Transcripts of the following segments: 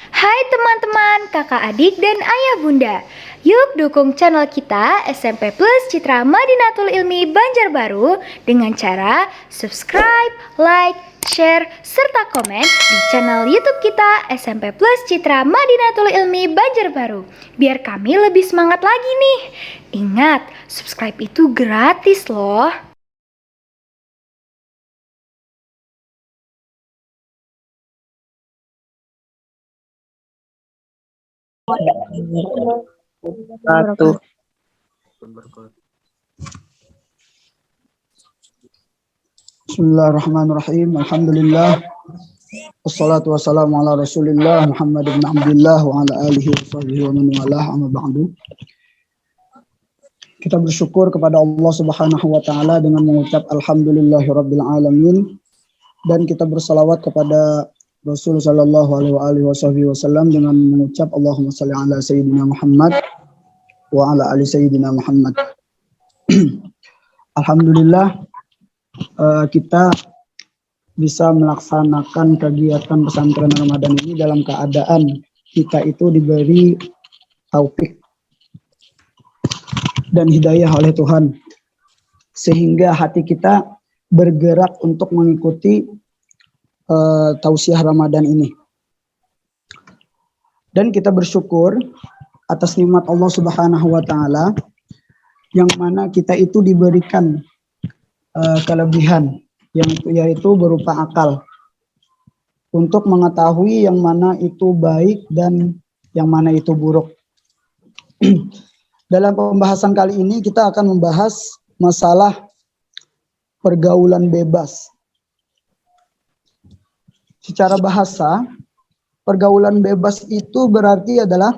Hai teman-teman, kakak adik dan ayah bunda. Yuk dukung channel kita SMP Plus Citra Madinatul Ilmi Banjarbaru dengan cara subscribe, like, share, serta komen di channel YouTube kita SMP Plus Citra Madinatul Ilmi Banjarbaru. Biar kami lebih semangat lagi nih. Ingat, subscribe itu gratis loh. Satu. Bismillahirrahmanirrahim. Alhamdulillah. Wassalatu wassalamu ala Rasulillah Muhammad bin Abdullah wa ala alihi wa sahbihi wa man walah, amma ba'du. Kita bersyukur kepada Allah Subhanahu wa taala dengan mengucap alhamdulillahirabbil alamin, dan kita bersalawat kepada Rasul sallallahu alaihi wasallam dengan mengucap Allahumma shalli ala sayyidina Muhammad wa ala ali sayyidina Muhammad. Alhamdulillah, kita bisa melaksanakan kegiatan pesantren Ramadan ini dalam keadaan kita itu diberi taufik dan hidayah oleh Tuhan, sehingga hati kita bergerak untuk mengikuti tausiah Ramadan ini. Dan kita bersyukur atas nikmat Allah Subhanahu wa taala yang mana kita itu diberikan kelebihan yaitu berupa akal untuk mengetahui yang mana itu baik dan yang mana itu buruk. Dalam pembahasan kali ini kita akan membahas masalah pergaulan bebas. Secara bahasa, pergaulan bebas itu berarti adalah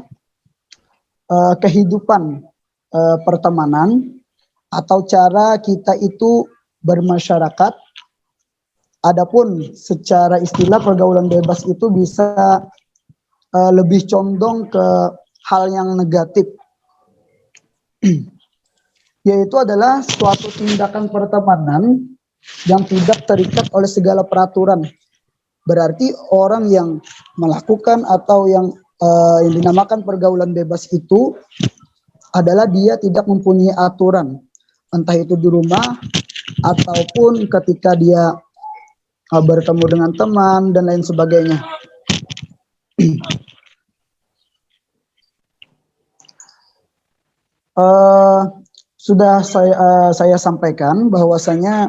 kehidupan pertemanan atau cara kita itu bermasyarakat. Adapun secara istilah pergaulan bebas itu bisa lebih condong ke hal yang negatif, yaitu adalah suatu tindakan pertemanan yang tidak terikat oleh segala peraturan. Berarti orang yang melakukan atau yang dinamakan pergaulan bebas itu adalah dia tidak mempunyai aturan, entah itu di rumah ataupun ketika dia bertemu dengan teman dan lain sebagainya. Sudah saya sampaikan bahwasanya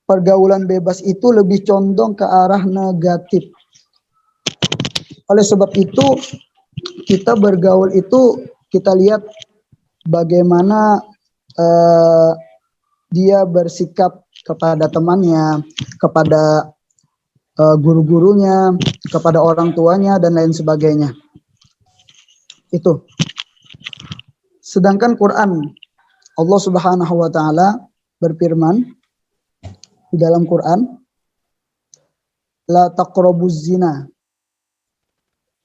pergaulan bebas itu lebih condong ke arah negatif. Oleh sebab itu, kita bergaul itu kita lihat bagaimana dia bersikap kepada temannya, kepada guru-gurunya, kepada orang tuanya dan lain sebagainya. Itu. Sedangkan Quran, Allah Subhanahu wa taala berfirman di dalam Quran, la taqrabuz zina.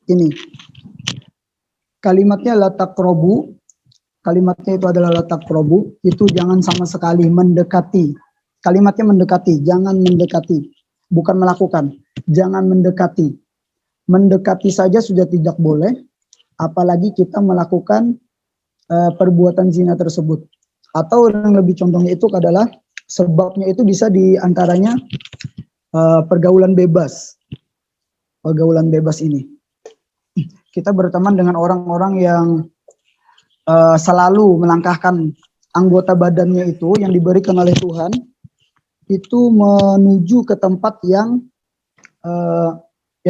Ini kalimatnya la taqrabu, kalimatnya itu adalah la taqrabu, itu jangan sama sekali mendekati. Kalimatnya mendekati, jangan mendekati. Bukan melakukan, jangan mendekati. Mendekati saja sudah tidak boleh, apalagi kita melakukan perbuatan zina tersebut. Atau yang lebih contohnya itu adalah sebabnya itu bisa diantaranya pergaulan bebas. Pergaulan bebas ini. Kita berteman dengan orang-orang yang selalu melangkahkan anggota badannya itu yang diberikan oleh Tuhan itu menuju ke tempat yang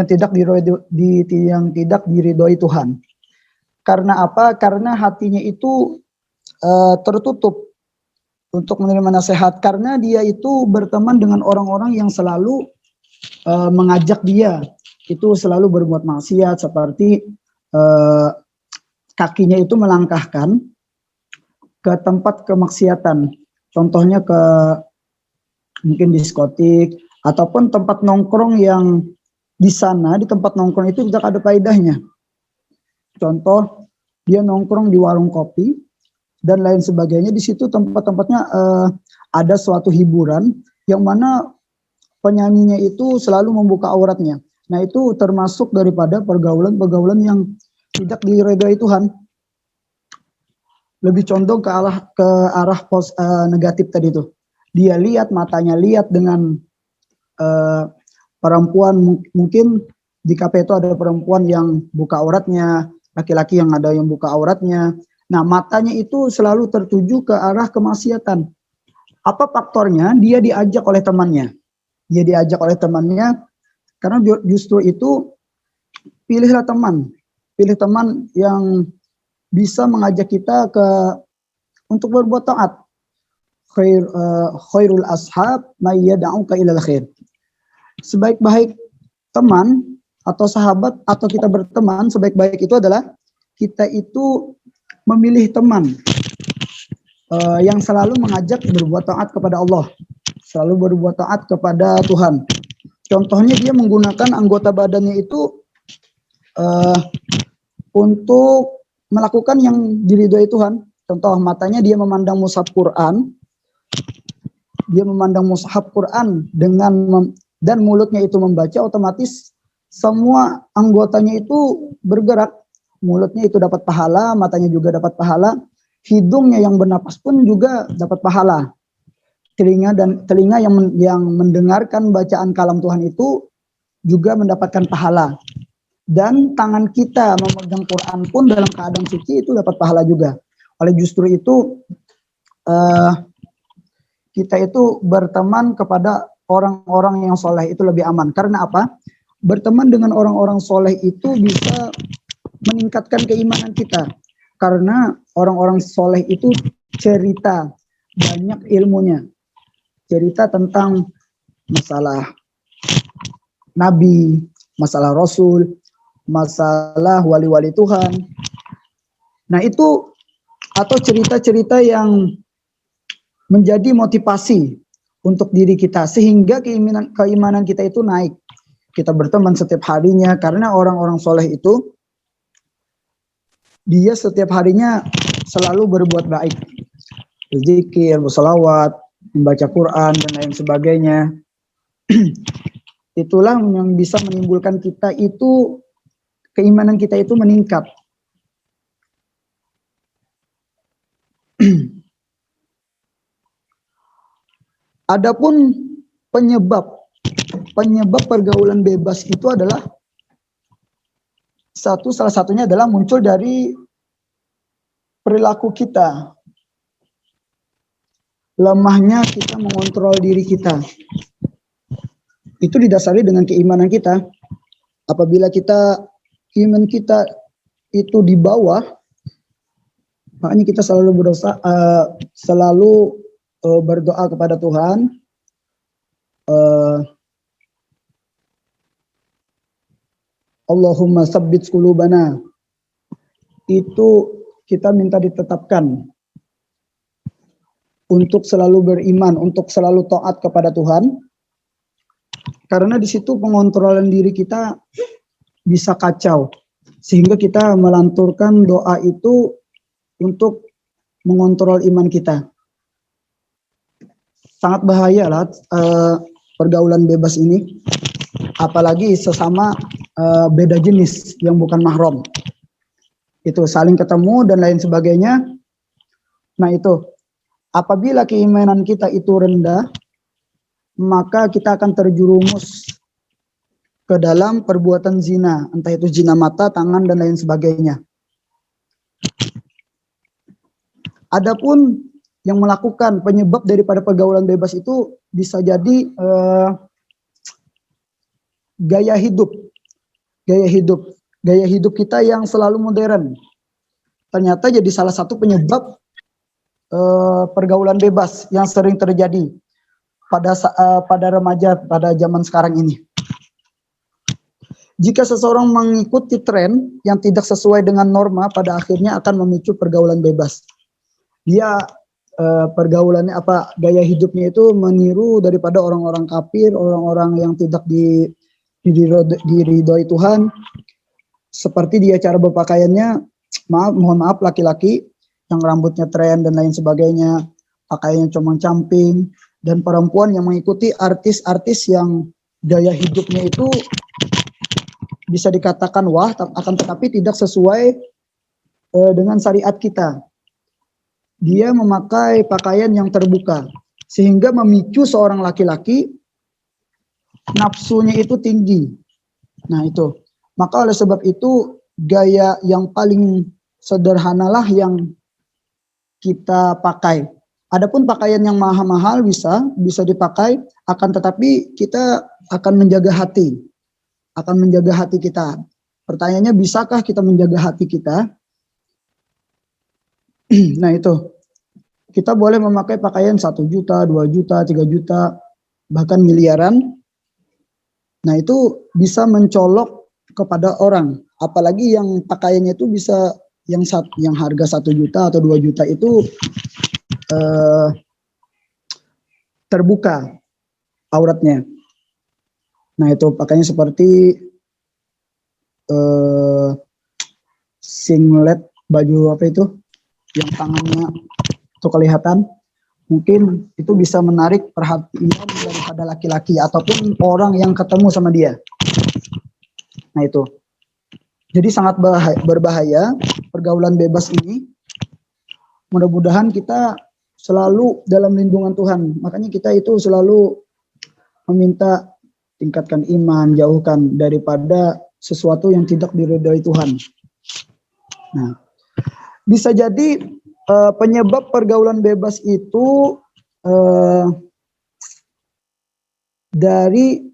tidak diridhoi Tuhan. Karena apa? Karena hatinya itu tertutup untuk menerima nasihat, karena dia itu berteman dengan orang-orang yang selalu mengajak dia itu selalu berbuat maksiat, seperti kakinya itu melangkahkan ke tempat kemaksiatan. Contohnya ke mungkin diskotik ataupun tempat nongkrong yang di sana, di tempat nongkrong itu tidak ada faedahnya. Contoh, dia nongkrong di warung kopi dan lain sebagainya. Di situ tempat-tempatnya ada suatu hiburan yang mana penyanyinya itu selalu membuka auratnya. Nah, itu termasuk daripada pergaulan-pergaulan yang tidak diridhoi Tuhan. Lebih condong ke arah negatif tadi itu. Dia lihat, matanya lihat dengan perempuan, mungkin di kafe itu ada perempuan yang buka auratnya, laki-laki yang ada yang buka auratnya. Nah, matanya itu selalu tertuju ke arah kemaksiatan. Apa faktornya? Dia diajak oleh temannya. Dia diajak oleh temannya, karena justru itu pilihlah teman. Pilih teman yang bisa mengajak kita untuk berbuat taat. Khairul ashab may yad'uka ilal khair. Sebaik-baik teman atau sahabat atau kita berteman, sebaik-baik itu adalah kita itu memilih teman yang selalu mengajak berbuat taat kepada Allah, selalu berbuat taat kepada Tuhan. Contohnya dia menggunakan anggota badannya itu untuk melakukan yang diridhoi Tuhan. Contoh, matanya dia memandang mushaf Quran, dia memandang mushaf Quran dan mulutnya itu membaca, otomatis semua anggotanya itu bergerak. Mulutnya itu dapat pahala, matanya juga dapat pahala, hidungnya yang bernapas pun juga dapat pahala. Telinga yang mendengarkan bacaan kalam Tuhan itu juga mendapatkan pahala. Dan tangan kita memegang Quran pun dalam keadaan suci itu dapat pahala juga. Oleh justru itu kita itu berteman kepada orang-orang yang soleh itu lebih aman. Karena apa? Berteman dengan orang-orang soleh itu bisa meningkatkan keimanan kita. Karena orang-orang soleh itu cerita, banyak ilmunya. Cerita tentang masalah Nabi, masalah Rasul, masalah wali-wali Tuhan. Nah, itu atau cerita-cerita yang menjadi motivasi untuk diri kita, sehingga keimanan kita itu naik. Kita berteman setiap harinya, karena orang-orang soleh itu dia setiap harinya selalu berbuat baik, berzikir, berselawat, membaca Quran dan lain sebagainya. Itulah yang bisa menimbulkan kita itu, keimanan kita itu meningkat. Adapun penyebab pergaulan bebas itu adalah salah satunya adalah muncul dari perilaku kita. Lemahnya kita mengontrol diri kita. Itu didasari dengan keimanan kita. Apabila iman kita itu di bawah, makanya kita selalu berdoa kepada Tuhan. Allahumma sabbit qulubana. Itu kita minta ditetapkan untuk selalu beriman, untuk selalu taat kepada Tuhan. Karena di situ pengontrolan diri kita bisa kacau, sehingga kita melanturkan doa itu untuk mengontrol iman kita. Sangat bahaya lah pergaulan bebas ini, apalagi sesama beda jenis yang bukan mahram. Itu saling ketemu dan lain sebagainya. Nah, itu apabila keimanan kita itu rendah, maka kita akan terjerumus ke dalam perbuatan zina, entah itu zina mata, tangan dan lain sebagainya. Adapun yang melakukan penyebab daripada pergaulan bebas itu bisa jadi gaya hidup kita yang selalu modern. Ternyata jadi salah satu penyebab pergaulan bebas yang sering terjadi pada remaja pada zaman sekarang ini. Jika seseorang mengikuti tren yang tidak sesuai dengan norma, pada akhirnya akan memicu pergaulan bebas. Dia pergaulannya gaya hidupnya itu meniru daripada orang-orang kafir, orang-orang yang tidak diridhoi Tuhan. Seperti dia cara berpakaiannya, mohon maaf, laki-laki yang rambutnya tren dan lain sebagainya, pakaiannya compang-camping, dan perempuan yang mengikuti artis-artis yang gaya hidupnya itu bisa dikatakan wah, akan tetapi tidak sesuai dengan syariat kita. Dia memakai pakaian yang terbuka sehingga memicu seorang laki-laki nafsunya itu tinggi. Nah itu, maka oleh sebab itu gaya yang paling sederhanalah yang kita pakai. Adapun pakaian yang mahal-mahal bisa dipakai, akan tetapi kita akan menjaga hati kita. Pertanyaannya, bisakah kita menjaga hati kita? Nah itu, kita boleh memakai pakaian 1 juta, 2 juta, 3 juta, bahkan miliaran. Nah itu bisa mencolok kepada orang. Apalagi yang pakaiannya itu bisa yang harga 1 juta atau 2 juta itu terbuka auratnya. Nah itu pakainya seperti singlet, baju apa itu yang tangannya itu kelihatan, mungkin itu bisa menarik perhatian daripada laki-laki ataupun orang yang ketemu sama dia. Nah itu, jadi sangat berbahaya pergaulan bebas ini. Mudah-mudahan kita selalu dalam lindungan Tuhan. Makanya kita itu selalu meminta tingkatkan iman, jauhkan daripada sesuatu yang tidak diridhoi Tuhan. Nah, bisa jadi penyebab pergaulan bebas itu dari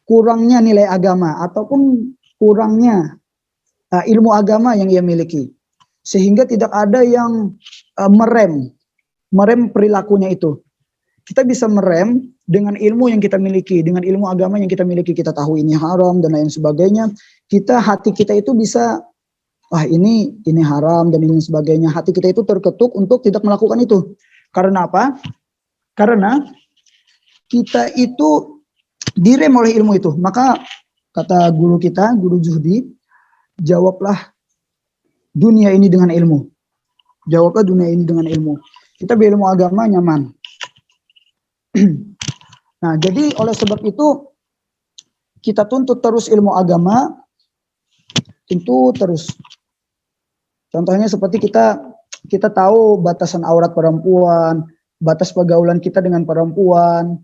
kurangnya nilai agama ataupun kurangnya ilmu agama yang ia miliki, sehingga tidak ada yang merem perilakunya itu. Kita bisa merem dengan ilmu yang kita miliki, dengan ilmu agama yang kita miliki. Kita tahu ini haram dan lain sebagainya. Hati kita itu bisa, ini haram dan lain sebagainya. Hati kita itu terketuk untuk tidak melakukan itu. Karena apa? Karena kita itu direm oleh ilmu itu. Maka kata guru kita, Guru Zuhdi, jawablah dunia ini dengan ilmu. Jawablah dunia ini dengan ilmu. Kita berilmu agama nyaman. Nah, jadi oleh sebab itu kita tuntut terus ilmu agama, tentu terus. Contohnya seperti kita tahu batasan aurat perempuan, batas pergaulan kita dengan perempuan,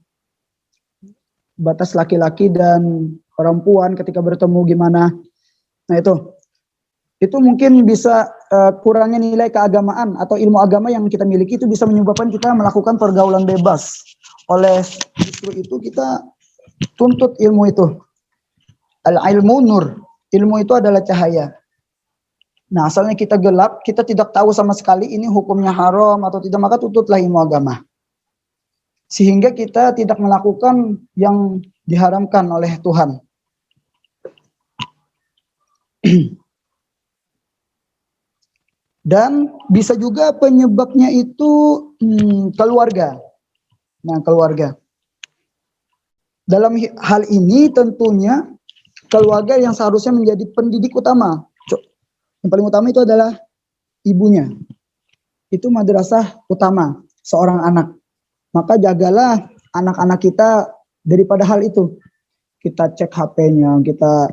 batas laki-laki dan perempuan ketika bertemu gimana. Nah itu mungkin bisa kurangnya nilai keagamaan atau ilmu agama yang kita miliki itu bisa menyebabkan kita melakukan pergaulan bebas. Oleh justru itu kita tuntut ilmu itu. Al-ilmu nur. Ilmu itu adalah cahaya. Nah, asalnya kita gelap, kita tidak tahu sama sekali ini hukumnya haram atau tidak, maka tuntutlah ilmu agama. Sehingga kita tidak melakukan yang diharamkan oleh Tuhan. Dan bisa juga penyebabnya itu keluarga. Nah, keluarga. Dalam hal ini tentunya keluarga yang seharusnya menjadi pendidik utama. Yang paling utama itu adalah ibunya. Itu madrasah utama seorang anak. Maka jagalah anak-anak kita daripada hal itu. Kita cek HP-nya, kita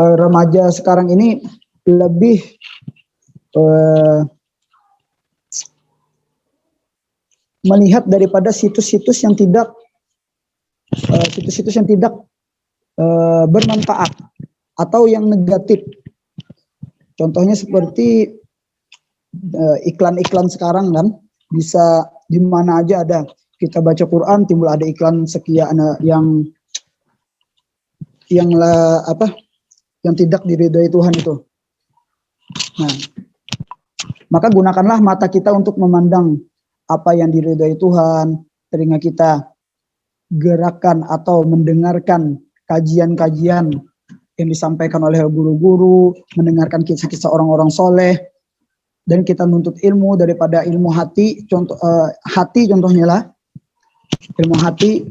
remaja sekarang ini lebih melihat daripada situs-situs yang tidak bermanfaat atau yang negatif. Contohnya seperti iklan-iklan sekarang kan, bisa di mana aja ada. Kita baca Quran timbul ada iklan sekian yang tidak diridhoi Tuhan itu. Nah, maka gunakanlah mata kita untuk memandang apa yang diridhoi Tuhan, telinga kita gerakan atau mendengarkan kajian-kajian yang disampaikan oleh guru-guru, mendengarkan kisah-kisah orang-orang soleh, dan kita nuntut ilmu daripada ilmu hati. Hati contohnya lah, ilmu hati.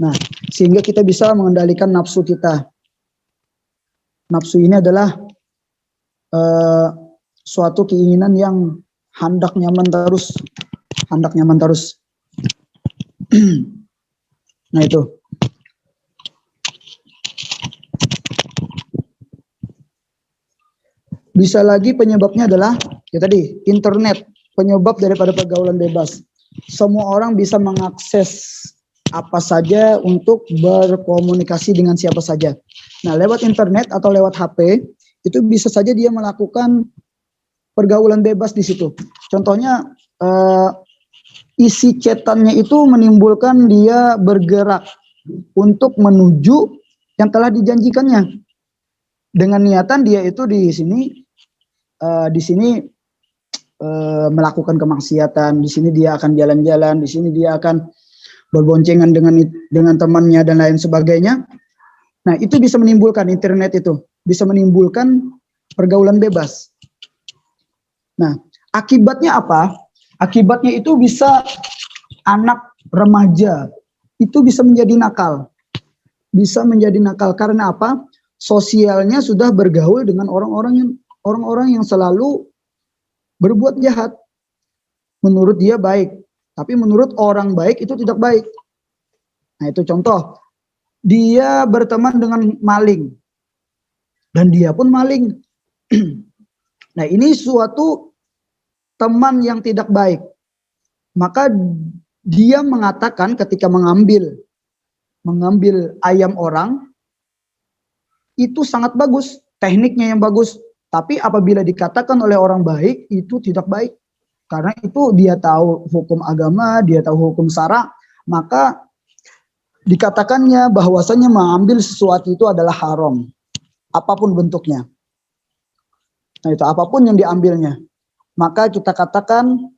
Nah, sehingga kita bisa mengendalikan nafsu kita. Nafsu ini adalah suatu keinginan yang hendak nyaman terus. Nah itu. Bisa lagi penyebabnya adalah ya tadi internet, penyebab daripada pergaulan bebas. Semua orang bisa mengakses apa saja untuk berkomunikasi dengan siapa saja. Nah, lewat internet atau lewat HP itu bisa saja dia melakukan pergaulan bebas di situ. Contohnya isi chatannya itu menimbulkan dia bergerak untuk menuju yang telah dijanjikannya. Dengan niatan dia itu di sini melakukan kemaksiatan, di sini dia akan jalan-jalan, di sini dia akan berboncengan dengan temannya dan lain sebagainya. Nah, itu bisa menimbulkan internet itu, bisa menimbulkan pergaulan bebas. Nah, akibatnya apa? Akibatnya itu bisa anak remaja itu bisa menjadi nakal. Bisa menjadi nakal karena apa? Sosialnya sudah bergaul dengan orang-orang yang selalu berbuat jahat. Menurut dia baik, tapi menurut orang baik itu tidak baik. Nah, itu contoh. Dia berteman dengan maling dan dia pun maling. Nah, ini suatu teman yang tidak baik. Maka dia mengatakan ketika mengambil ayam orang itu sangat bagus, tekniknya yang bagus. Tapi apabila dikatakan oleh orang baik itu tidak baik. Karena itu dia tahu hukum agama, dia tahu hukum syara, maka dikatakannya bahwasanya mengambil sesuatu itu adalah haram. Apapun bentuknya. Nah, itu apapun yang diambilnya. Maka kita katakan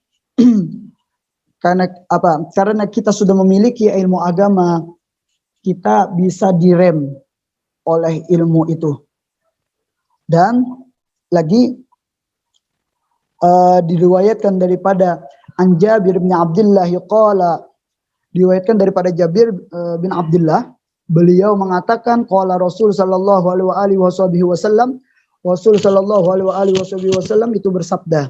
karena kita sudah memiliki ilmu agama, kita bisa direm oleh ilmu itu. Dan lagi diriwayatkan daripada Jabir bin Abdullah qala, diriwayatkan daripada Jabir bin Abdullah, beliau mengatakan qala Rasul sallallahu alaihi wasallam, Rasul sallallahu alaihi wasallam itu bersabda,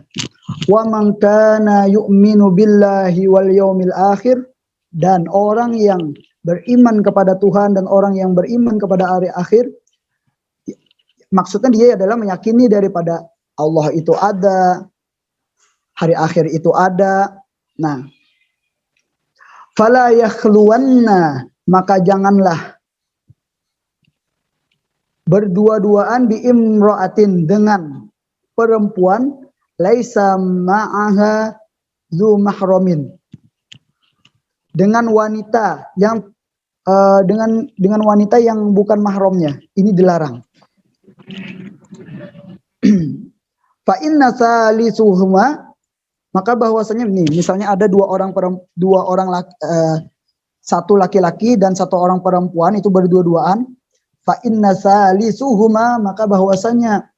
wa man kana yu'minu billahi wal yaumil akhir, dan orang yang beriman kepada Tuhan dan orang yang beriman kepada hari akhir, maksudnya dia adalah meyakini daripada Allah itu ada, hari akhir itu ada. Nah, fala yakhluwanna, maka janganlah berdua-duaan bi imra'atin, dengan perempuan laisa ma'aha zu mahramin, dengan wanita yang dengan wanita yang bukan mahramnya. Ini dilarang. Fa inna salisuhuma, maka bahwasanya nih, misalnya ada satu laki-laki dan satu orang perempuan itu berdua-duaan. Fa inna salisuhuma, maka bahwasanya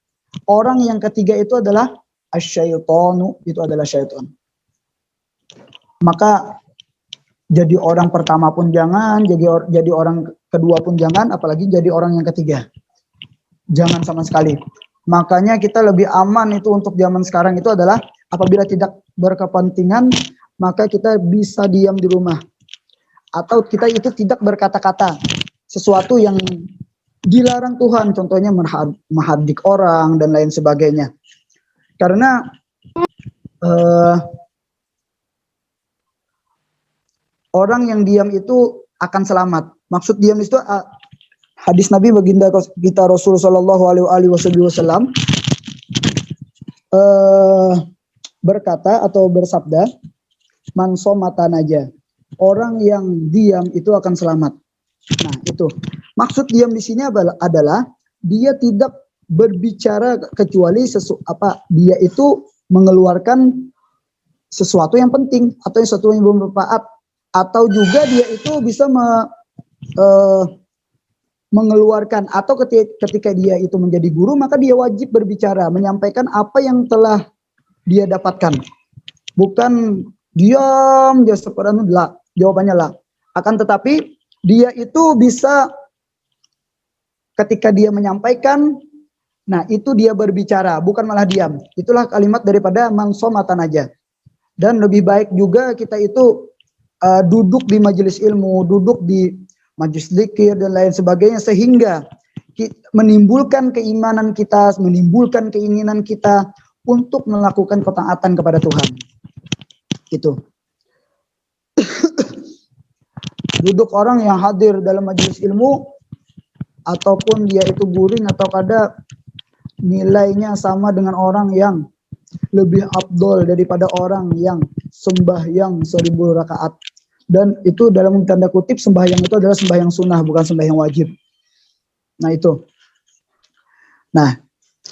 orang yang ketiga itu adalah asyaitonu, itu adalah syaitan. Maka jadi orang pertama pun jangan, jadi orang kedua pun jangan, apalagi jadi orang yang ketiga. Jangan sama sekali. Makanya kita lebih aman itu untuk zaman sekarang itu adalah apabila tidak berkepentingan, maka kita bisa diam di rumah. Atau kita itu tidak berkata-kata sesuatu yang dilarang Tuhan, contohnya menghardik orang dan lain sebagainya. Karena orang yang diam itu akan selamat. Maksud diam itu hadis Nabi baginda kita Rasulullah Shallallahu Alaihi Wasallam berkata atau bersabda, man somata naja, orang yang diam itu akan selamat. Nah, itu maksud diam di sini adalah dia tidak berbicara kecuali dia itu mengeluarkan sesuatu yang penting atau sesuatu yang bermanfaat, atau juga dia itu bisa mengeluarkan, atau ketika dia itu menjadi guru maka dia wajib berbicara, menyampaikan apa yang telah dia dapatkan. Bukan diam dia seperti lah, jawabannya lah. Akan tetapi dia itu bisa ketika dia menyampaikan, nah itu dia berbicara, bukan malah diam. Itulah kalimat daripada man somata naja. Dan lebih baik juga kita itu duduk di majelis ilmu, duduk di majlis zikir dan lain sebagainya, sehingga menimbulkan keimanan kita, menimbulkan keinginan kita untuk melakukan ketaatan kepada Tuhan. Itu. Duduk orang yang hadir dalam majelis ilmu, ataupun dia itu guring atau kada, nilainya sama dengan orang yang lebih afdol daripada orang yang sembahyang 1000 rakaat. Dan itu dalam tanda kutip sembahyang itu adalah sembahyang sunnah, bukan sembahyang wajib. Nah itu. Nah,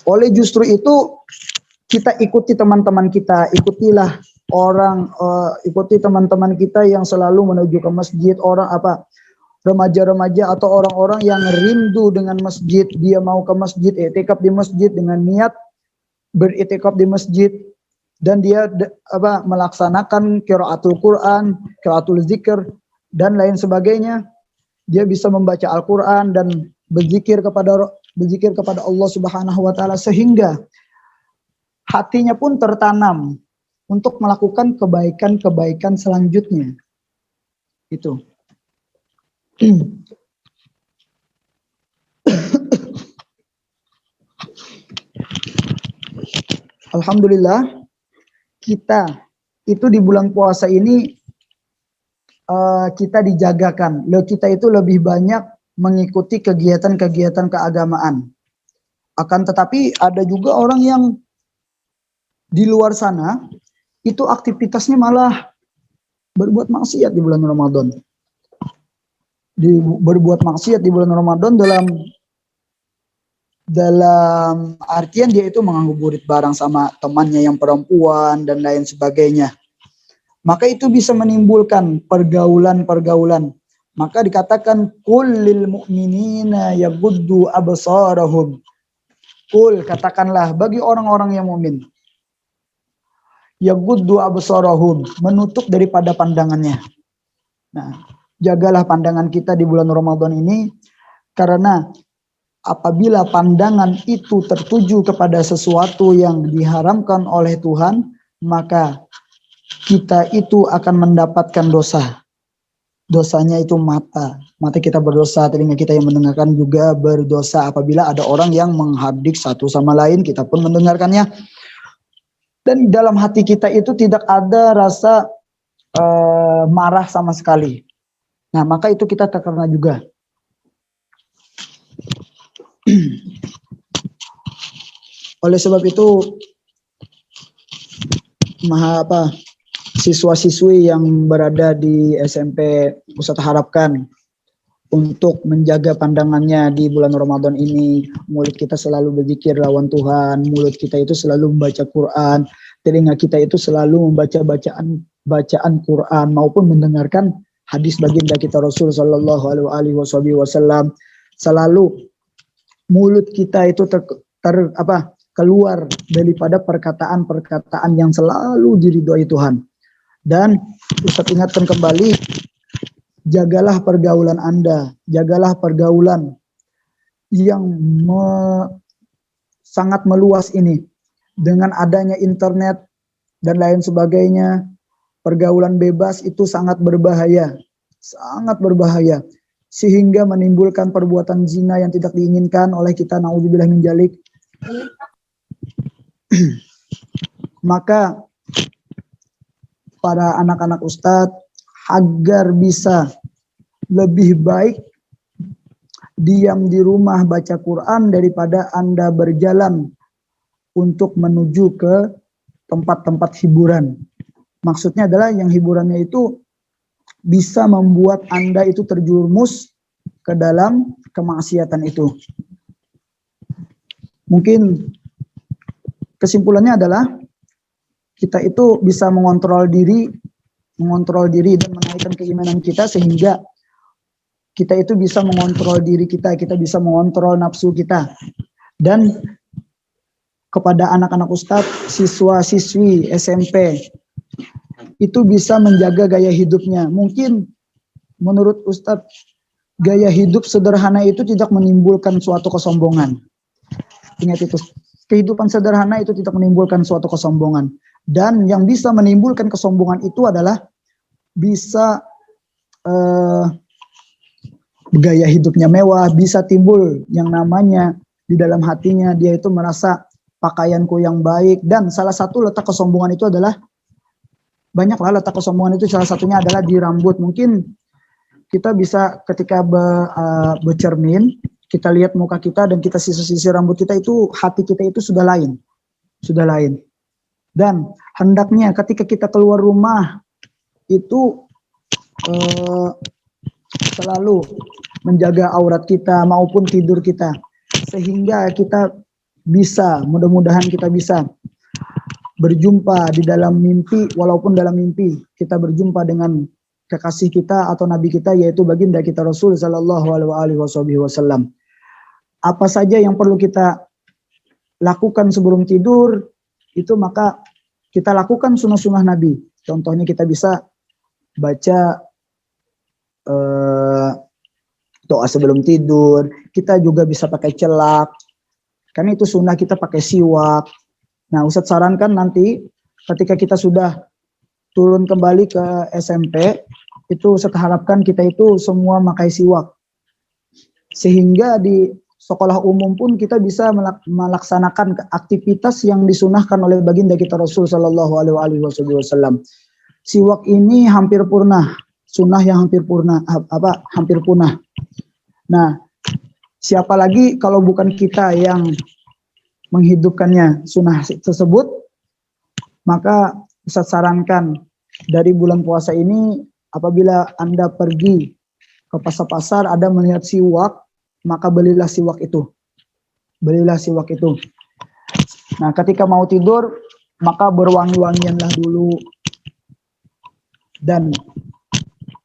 oleh justru itu kita ikuti teman-teman kita, ikuti teman-teman kita yang selalu menuju ke masjid, remaja-remaja atau orang-orang yang rindu dengan masjid, dia mau ke masjid, i'tikaf di masjid dengan niat beritikaf di masjid, dan dia melaksanakan qiraatul Quran, qiraatul zikr dan lain sebagainya. Dia bisa membaca Al-Quran dan berzikir kepada Allah Subhanahu wa taala, sehingga hatinya pun tertanam untuk melakukan kebaikan-kebaikan selanjutnya. Itu. Alhamdulillah, kita itu di bulan puasa ini kita dijagakan. Kita itu lebih banyak mengikuti kegiatan-kegiatan keagamaan. Akan tetapi ada juga orang yang di luar sana itu aktivitasnya malah berbuat maksiat di bulan Ramadan. Berbuat maksiat di bulan Ramadan dalam artian dia itu mengabuburit bareng sama temannya yang perempuan dan lain sebagainya. Maka itu bisa menimbulkan pergaulan-pergaulan. Maka dikatakan kullil mu'minina yaghuddu absarahum. Kul, katakanlah bagi orang-orang yang mukmin, yaghuddu absarahum, menutup daripada pandangannya. Nah, jagalah pandangan kita di bulan Ramadan ini, karena apabila pandangan itu tertuju kepada sesuatu yang diharamkan oleh Tuhan, maka kita itu akan mendapatkan dosa. Dosanya itu mata kita berdosa, telinga kita yang mendengarkan juga berdosa. Apabila ada orang yang menghardik satu sama lain, kita pun mendengarkannya. Dan dalam hati kita itu tidak ada rasa marah sama sekali. Nah, maka itu kita terkena juga. Oleh sebab itu, siswa-siswi yang berada di SMP Ustadz harapkan untuk menjaga pandangannya di bulan Ramadan ini. Mulut kita selalu berzikir lawan Tuhan, mulut kita itu selalu membaca Quran, telinga kita itu selalu membaca bacaan Quran maupun mendengarkan hadis baginda kita Rasul sallallahu alaihi wasallam. Selalu mulut kita itu keluar daripada perkataan-perkataan yang selalu diridhoi Tuhan. Dan Ustaz ingatkan kembali, jagalah pergaulan Anda, jagalah pergaulan yang sangat meluas ini. Dengan adanya internet dan lain sebagainya, pergaulan bebas itu sangat berbahaya, sehingga menimbulkan perbuatan zina yang tidak diinginkan oleh kita, naudzubillah min dzalik. Maka para anak-anak Ustadz, agar bisa lebih baik diam di rumah baca Quran daripada Anda berjalan untuk menuju ke tempat-tempat hiburan. Maksudnya adalah yang hiburannya itu bisa membuat Anda itu terjerumus ke dalam kemaksiatan itu. Mungkin kesimpulannya adalah kita itu bisa mengontrol diri dan menaikkan keimanan kita, sehingga kita itu bisa mengontrol diri kita bisa mengontrol nafsu kita. Dan kepada anak-anak Ustadz, siswa-siswi SMP itu bisa menjaga gaya hidupnya. Mungkin menurut Ustadz, gaya hidup sederhana itu tidak menimbulkan suatu kesombongan. Ingat itu, kehidupan sederhana itu tidak menimbulkan suatu kesombongan. Dan yang bisa menimbulkan kesombongan itu adalah bisa gaya hidupnya mewah, bisa timbul yang namanya di dalam hatinya dia itu merasa pakaianku yang baik. Dan salah satu letak kesombongan itu adalah, banyaklah letak kesombongan itu, salah satunya adalah di rambut. Mungkin kita bisa ketika bercermin, kita lihat muka kita dan kita sisir-sisir rambut kita, itu hati kita itu sudah lain. Sudah lain. Dan hendaknya ketika kita keluar rumah itu selalu menjaga aurat kita maupun tidur kita, sehingga kita bisa, mudah-mudahan kita bisa berjumpa di dalam mimpi, walaupun dalam mimpi kita berjumpa dengan kekasih kita atau nabi kita, yaitu baginda kita Rasul sallallahu alaihi wasallam. Apa saja yang perlu kita lakukan sebelum tidur itu, maka kita lakukan sunnah-sunnah Nabi. Contohnya kita bisa baca doa sebelum tidur, kita juga bisa pakai celak, karena itu sunnah. Kita pakai siwak. Nah, Ustadz sarankan nanti ketika kita sudah turun kembali ke SMP, itu Ustadz harapkan kita itu semua pakai siwak, sehingga di sekolah umum pun kita bisa melaksanakan aktivitas yang disunahkan oleh baginda kita Rasul sallallahu alaihi wasallam. Siwak ini hampir punah, sunnah yang hampir punah, hampir punah. Nah, siapa lagi kalau bukan kita yang menghidupkannya sunnah tersebut? Maka Ustaz sarankan dari bulan puasa ini, apabila Anda pergi ke pasar-pasar, ada melihat siwak, maka belilah siwak itu. Belilah siwak itu. Nah, ketika mau tidur, maka berwangi-wangianlah dulu. Dan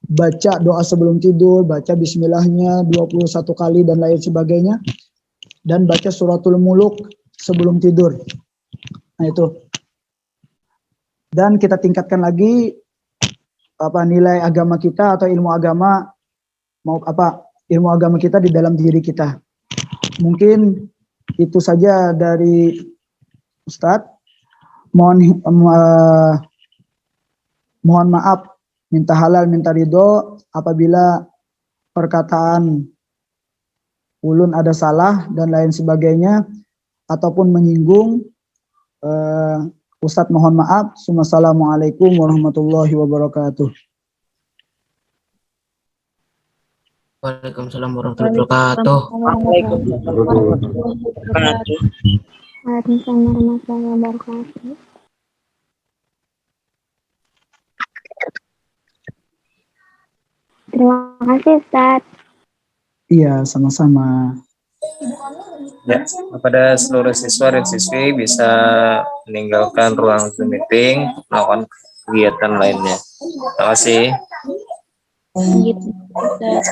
baca doa sebelum tidur, baca bismillahnya 21 kali dan lain sebagainya. Dan baca suratul muluk sebelum tidur. Nah, itu. Dan kita tingkatkan lagi nilai agama kita atau ilmu agama, ilmu agama kita di dalam diri kita. Mungkin itu saja dari Ustadz. Mohon maaf, minta halal, minta ridho apabila perkataan ulun ada salah dan lain sebagainya ataupun menyinggung. Ustadz mohon maaf. Assalamualaikum warahmatullahi wabarakatuh. Waalaikumsalam warahmatullahi wabarakatuh. Waalaikumsalam warahmatullahi wabarakatuh. Terima kasih Ustaz. Iya, sama-sama. Ya, kepada seluruh siswa dan siswi bisa meninggalkan ruang Zoom meeting, melakukan kegiatan lainnya. Terima kasih. Gitu, Ustaz.